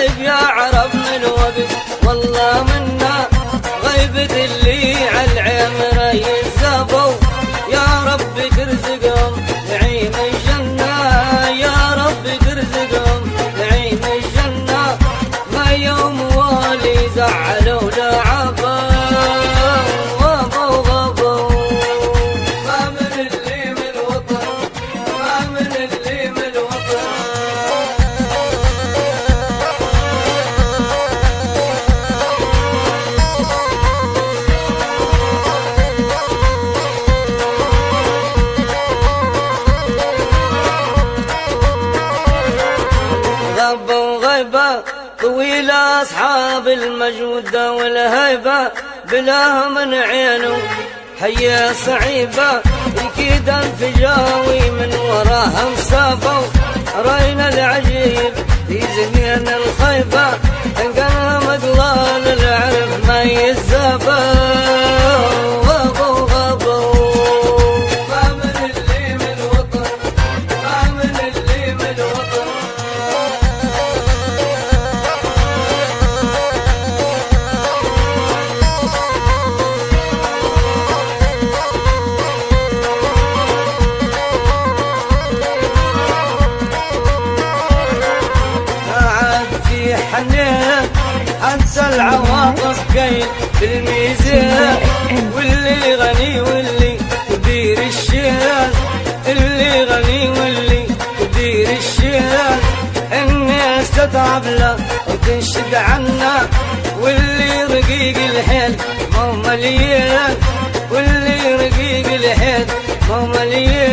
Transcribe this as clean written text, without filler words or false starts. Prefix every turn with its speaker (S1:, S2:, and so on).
S1: غيب يا عرب من وقت، والله منا غيبة اللي عالعين ريزابوا، يا رب ترزقهم نعيم الجنة، يا رب ترزقهم نعيم الجنة، ما يوم والي زعلوا لعبا وابوا غبوا، ما من اللي من الوطن، ما من اللي من الوطن. غبوا غيبة طويلة أصحاب المجودة والهيبة، بلاها من عينه حيا صعيبة، يكيد انفجاوي من وراها مسافة، رأينا العجيب في زمين الخيبة، انقلها مقلال العرف ما يزابا وابو غبو، ما من اللي من الوطن، ما من اللي من الوطن. حنين انسى العواطف قيل بالميزان، واللي غني واللي كبير الشيان، اللي غني واللي كبير الشيان، الناس تتعب له وتنشد عنا، واللي رقيق الحيل مو مليان، واللي رقيق الحيل مو مليان.